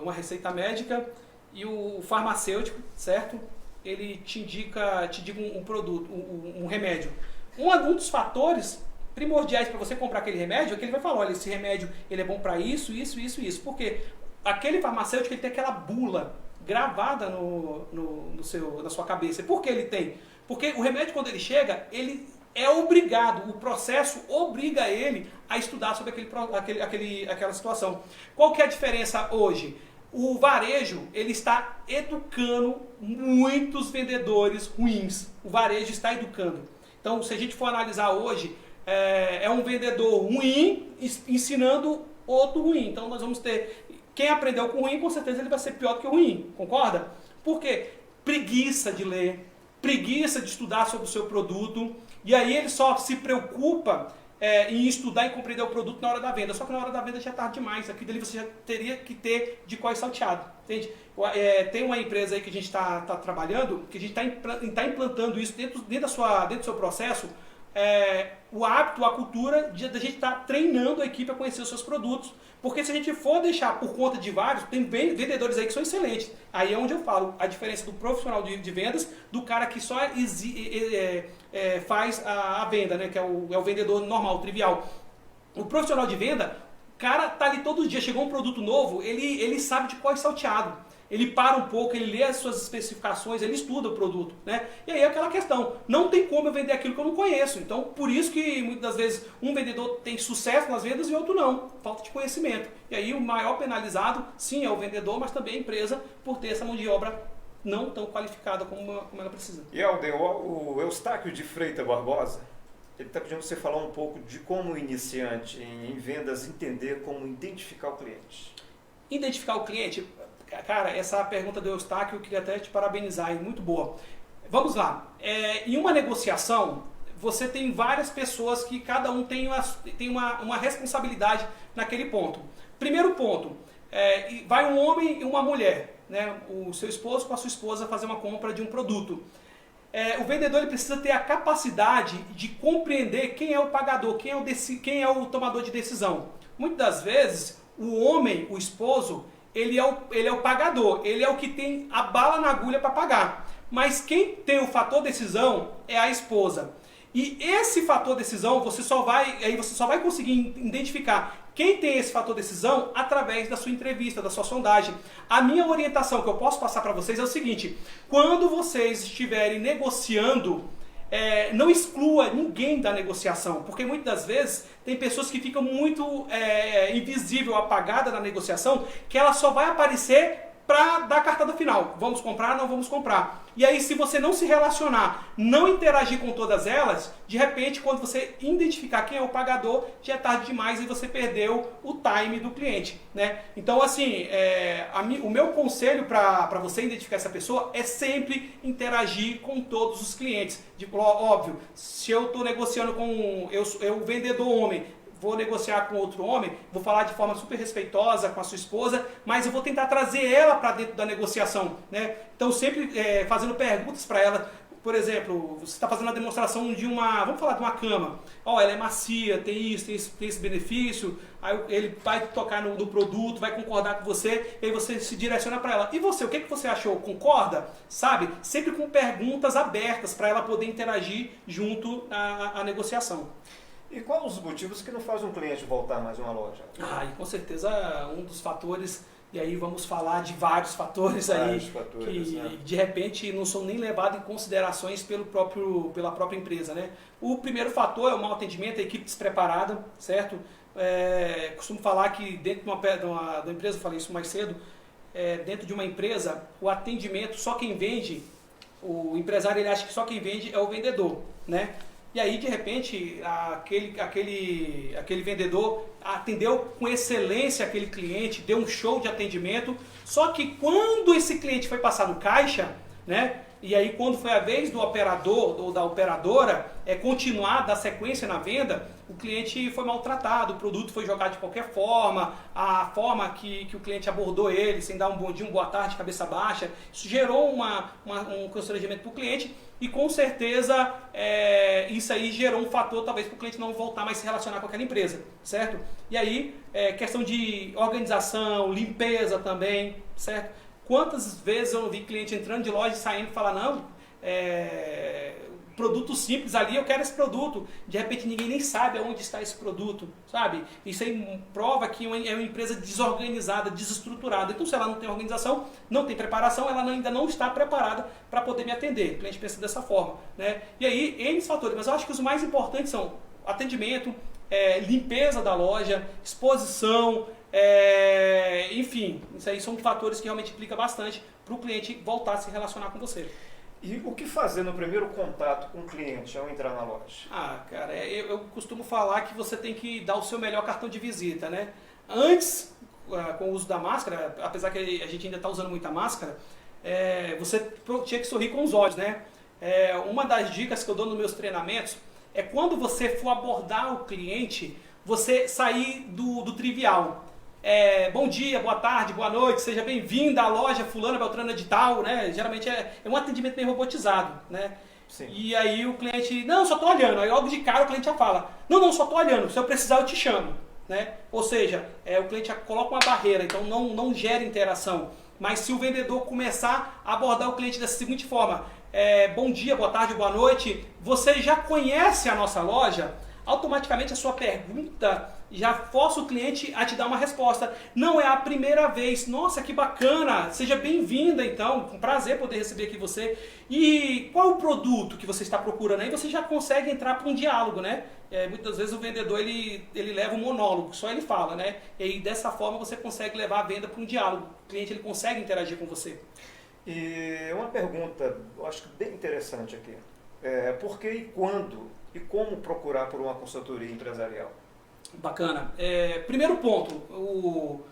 uma receita médica, e o farmacêutico, certo? Ele te indica um produto, um remédio. Um dos fatores primordiais para você comprar aquele remédio é que ele vai falar, olha, esse remédio ele é bom para isso, isso, isso, isso. Porque aquele farmacêutico ele tem aquela bula gravada na sua cabeça. Por que ele tem? Porque o remédio, quando ele chega, ele é obrigado, o processo obriga ele a estudar sobre aquela situação. Qual que é a diferença hoje? O varejo ele está educando muitos vendedores ruins. O varejo está educando. Então, se a gente for analisar hoje, é um vendedor ruim ensinando outro ruim. Então, nós vamos ter... Quem aprendeu com o ruim, com certeza ele vai ser pior do que o ruim. Concorda? Por quê? Preguiça de ler, preguiça de estudar sobre o seu produto, e aí ele só se preocupa em estudar e compreender o produto na hora da venda. Só que na hora da venda já é tarde demais. Aquilo ali você já teria que ter de cós salteado. Entende? Tem uma empresa aí que a gente está trabalhando, que a gente está implantando isso dentro do seu processo, o hábito, a cultura da gente estar treinando a equipe a conhecer os seus produtos. Porque se a gente for deixar por conta de vários, tem vendedores aí que são excelentes. Aí é onde eu falo a diferença do profissional de vendas do cara que só faz a venda, né? Que é o vendedor normal, trivial. O profissional de venda, o cara tá ali todo dia, chegou um produto novo, ele sabe de qual é salteado. ele para um pouco, ele lê as suas especificações, ele estuda o produto, né? E aí é aquela questão, não tem como eu vender aquilo que eu não conheço. Então, por isso que muitas das vezes um vendedor tem sucesso nas vendas e outro não, falta de conhecimento. E aí o maior penalizado, sim, é o vendedor, mas também a empresa por ter essa mão de obra não tão qualificada como ela precisa. E Alden, o Eustáquio de Freitas Barbosa, ele está pedindo você falar um pouco de como o iniciante em vendas entender como identificar o cliente. Identificar o cliente, cara, essa pergunta do Eustáquio eu queria até te parabenizar, é muito boa. Vamos lá, em uma negociação, você tem várias pessoas que cada um tem uma responsabilidade naquele ponto. Primeiro ponto, vai um homem e uma mulher, né? O seu esposo com a sua esposa fazer uma compra de um produto. O vendedor ele precisa ter a capacidade de compreender quem é o pagador, quem é o tomador de decisão. Muitas das vezes, o homem, o esposo, ele é o pagador, ele é o que tem a bala na agulha para pagar. Mas quem tem o fator decisão é a esposa. E esse fator decisão, você só vai conseguir identificar quem tem esse fator decisão através da sua entrevista, da sua sondagem. A minha orientação que eu posso passar para vocês é o seguinte: quando vocês estiverem negociando, não exclua ninguém da negociação, porque muitas das vezes tem pessoas que ficam muito invisível, apagada na negociação, que ela só vai aparecer para dar a cartada final. Vamos comprar, não vamos comprar. E aí, se você não se relacionar, não interagir com todas elas, de repente, quando você identificar quem é o pagador, já é tarde demais e você perdeu o time do cliente, né? Então, assim, o meu conselho para você identificar essa pessoa é sempre interagir com todos os clientes. Óbvio, se eu estou negociando com o vendedor homem, vou negociar com outro homem, vou falar de forma super respeitosa com a sua esposa, mas eu vou tentar trazer ela para dentro da negociação, né? Então, sempre fazendo perguntas para ela. Por exemplo, você está fazendo a demonstração de vamos falar de uma cama. Ela é macia, tem isso, tem esse benefício. Aí ele vai tocar no produto, vai concordar com você, e aí você se direciona para ela. E você, o que você achou? Concorda? Sabe? Sempre com perguntas abertas para ela poder interagir junto à negociação. E quais os motivos que não faz um cliente voltar mais a uma loja? E com certeza um dos fatores, e aí vamos falar de vários fatores que né? De repente não são nem levados em considerações pela própria empresa, né? O primeiro fator é o mau atendimento, a equipe despreparada, certo? Costumo falar que dentro de uma empresa, eu falei isso mais cedo, dentro de uma empresa, o atendimento, só quem vende, o empresário ele acha que só quem vende é o vendedor, né? E aí, de repente, aquele vendedor atendeu com excelência aquele cliente, deu um show de atendimento, só que quando esse cliente foi passar no caixa, né? E aí, quando foi a vez do operador ou da operadora continuar, dar sequência na venda, o cliente foi maltratado, o produto foi jogado de qualquer forma, a forma que o cliente abordou ele, sem dar um bom dia, boa tarde, cabeça baixa, isso gerou um constrangimento para o cliente e com certeza isso aí gerou um fator talvez para o cliente não voltar mais a se relacionar com aquela empresa, certo? E aí, questão de organização, limpeza também, certo? Quantas vezes eu não vi cliente entrando de loja e saindo e falar, não, produto simples ali, eu quero esse produto. De repente ninguém nem sabe aonde está esse produto, sabe? Isso aí prova que é uma empresa desorganizada, desestruturada. Então, se ela não tem organização, não tem preparação, ela ainda não está preparada para poder me atender. O cliente pensa dessa forma, né? E aí, N fatores, mas eu acho que os mais importantes são atendimento, limpeza da loja, exposição, enfim, isso aí são fatores que realmente implicam bastante para o cliente voltar a se relacionar com você. E o que fazer no primeiro contato com o cliente ao entrar na loja? Cara, eu costumo falar que você tem que dar o seu melhor cartão de visita, né? Antes, com o uso da máscara, apesar que a gente ainda está usando muita máscara, você tinha que sorrir com os olhos, né? Uma das dicas que eu dou nos meus treinamentos é quando você for abordar o cliente, você sair do trivial. Bom dia, boa tarde, boa noite, seja bem-vindo à loja fulana, beltrana de tal, né? Geralmente é um atendimento meio robotizado, né? Sim. E aí o cliente, não, só estou olhando. Aí logo de cara o cliente já fala, não, só estou olhando, se eu precisar eu te chamo, né? Ou seja, o cliente já coloca uma barreira, então não gera interação. Mas se o vendedor começar a abordar o cliente dessa seguinte forma, bom dia, boa tarde, boa noite, você já conhece a nossa loja? automaticamente a sua pergunta já força o cliente a te dar uma resposta. Não é a primeira vez. Nossa, que bacana! Seja bem-vinda, então. Com prazer poder receber aqui você. E qual o produto que você está procurando? Aí você já consegue entrar para um diálogo, né? Muitas vezes o vendedor ele leva um monólogo, só ele fala, né? E aí, dessa forma você consegue levar a venda para um diálogo. O cliente ele consegue interagir com você. E uma pergunta, eu acho que bem interessante aqui. Por que e quando e como procurar por uma consultoria empresarial? Bacana. Primeiro ponto, o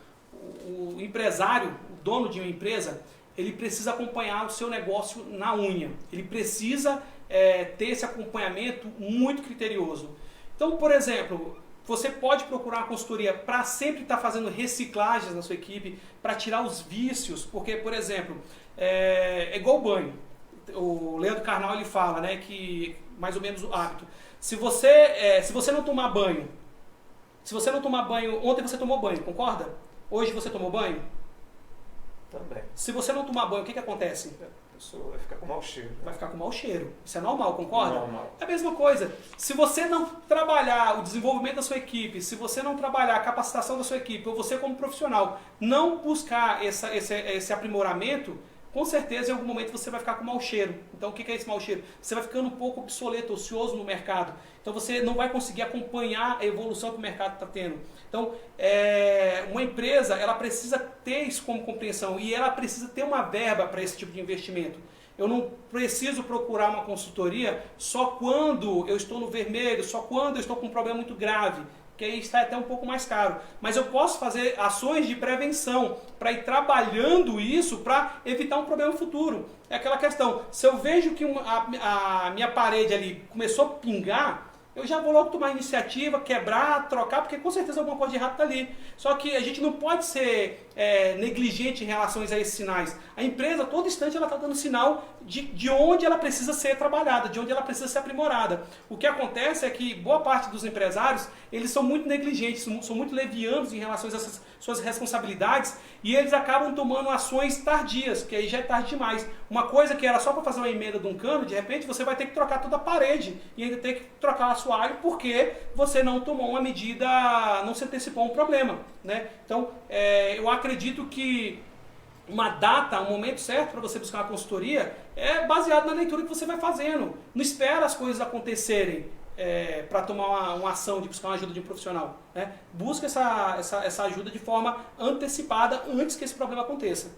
empresário, o dono de uma empresa, ele precisa acompanhar o seu negócio na unha. Ele precisa ter esse acompanhamento muito criterioso. Então, por exemplo, você pode procurar uma consultoria para sempre estar fazendo reciclagens na sua equipe, para tirar os vícios, porque, por exemplo, é igual banho. O Leandro Carnal ele fala, né, que mais ou menos o hábito. Se você não tomar banho, ontem você tomou banho, concorda? Hoje você tomou banho? Também. Se você não tomar banho, o que acontece? A pessoa vai ficar com mau cheiro. Vai ficar com mau cheiro. Isso é normal, concorda? Normal. É a mesma coisa. Se você não trabalhar o desenvolvimento da sua equipe, se você não trabalhar a capacitação da sua equipe, ou você como profissional não buscar esse aprimoramento, com certeza em algum momento você vai ficar com mau cheiro. Então o que é esse mau cheiro? Você vai ficando um pouco obsoleto, ocioso no mercado. Então você não vai conseguir acompanhar a evolução que o mercado está tendo. Então uma empresa ela precisa ter isso como compreensão e ela precisa ter uma verba para esse tipo de investimento. Eu não preciso procurar uma consultoria só quando eu estou no vermelho, só quando eu estou com um problema muito grave, que aí está até um pouco mais caro. Mas eu posso fazer ações de prevenção para ir trabalhando isso para evitar um problema futuro. É aquela questão, se eu vejo que a minha parede ali começou a pingar, eu já vou logo tomar iniciativa, quebrar, trocar, porque com certeza alguma coisa de errado está ali. Só que a gente não pode ser negligente em relação a esses sinais. A empresa, a todo instante, ela está dando sinal de onde ela precisa ser trabalhada, de onde ela precisa ser aprimorada. O que acontece é que boa parte dos empresários, eles são muito negligentes, são muito levianos em relação a essas suas responsabilidades e eles acabam tomando ações tardias, que aí já é tarde demais. Uma coisa que era só para fazer uma emenda de um cano, de repente você vai ter que trocar toda a parede e ainda ter que trocar o assoalho porque você não tomou uma medida, não se antecipou a um problema, né? Então, eu acredito que uma data, um momento certo para você buscar uma consultoria é baseado na leitura que você vai fazendo. Não espera as coisas acontecerem para tomar uma ação de buscar uma ajuda de um profissional, né? Busca essa ajuda de forma antecipada antes que esse problema aconteça.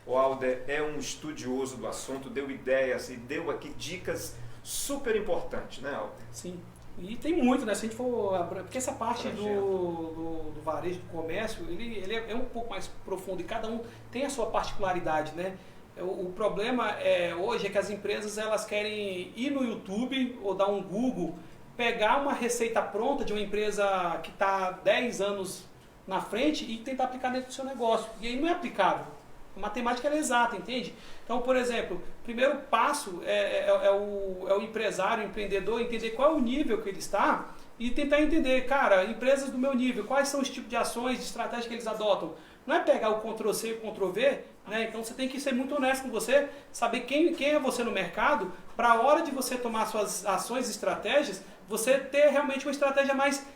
O Alder é um estudioso do assunto, deu ideias e deu aqui dicas super importantes, né, Alder? Sim. E tem muito, né? Se a gente for... Porque essa parte do varejo, do comércio, ele é um pouco mais profundo e cada um tem a sua particularidade, né? O problema hoje é que as empresas elas querem ir no YouTube ou dar um Google, pegar uma receita pronta de uma empresa que está 10 anos na frente e tentar aplicar dentro do seu negócio. E aí não é aplicável. A matemática é exata, entende? Então, por exemplo, o primeiro passo é o empresário, o empreendedor, entender qual é o nível que ele está e tentar entender, cara, empresas do meu nível, quais são os tipos de ações, de estratégias que eles adotam. Não é pegar o Ctrl+C e o Ctrl+V, né? Então você tem que ser muito honesto com você, saber quem é você no mercado, para a hora de você tomar suas ações e estratégias, você ter realmente uma estratégia mais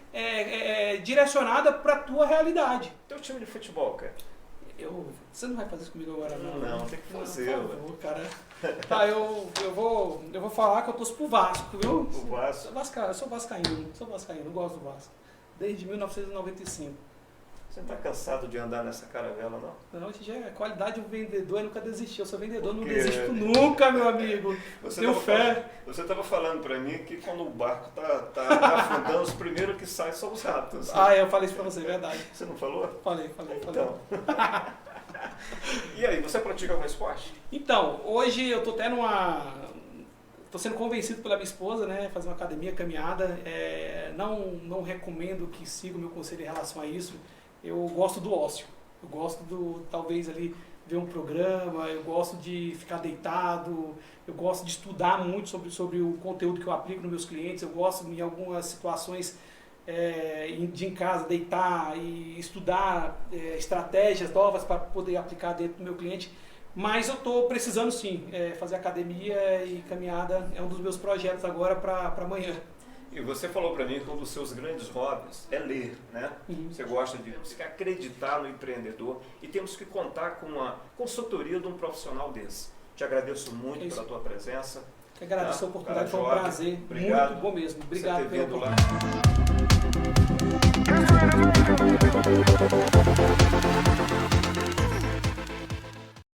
direcionada para a tua realidade. Teu time de futebol, cara? Você não vai fazer isso comigo agora, não? Não, tem que fazer. Por favor, cara. Tá, eu vou falar que eu torço pro Vasco, viu? O Vasco? Eu sou vascaíno, gosto do Vasco. Desde 1995. Você não tá cansado de andar nessa caravela, não? Não, isso já é qualidade de um vendedor, eu nunca desisti. Eu sou vendedor, não desisto nunca, meu amigo. Tenho fé. Você estava falando para mim que quando o barco tá afundando, os primeiros que saem são os ratos. Eu falei isso para você, é verdade. Você não falou? Falei. Então. E aí, você pratica algum esporte? Então, hoje eu tô tendo Estou sendo convencido pela minha esposa, né, fazer uma academia, caminhada. Não recomendo que siga o meu conselho em relação a isso. Eu gosto do ócio. Eu gosto talvez ali, ver um programa, eu gosto de ficar deitado, eu gosto de estudar muito sobre o conteúdo que eu aplico nos meus clientes, eu gosto em algumas situações de em casa deitar e estudar estratégias novas para poder aplicar dentro do meu cliente. Mas eu estou precisando sim, fazer academia e caminhada é um dos meus projetos agora para amanhã. E você falou para mim que um dos seus grandes hobbies é ler, né? Você gosta de você quer acreditar no empreendedor e temos que contar com uma consultoria de um profissional desse. Te agradeço muito pela tua presença. Que agradeço a oportunidade, foi um Jovem. prazer. Obrigado. Muito bom mesmo. Obrigado Você ter pela vindo lá.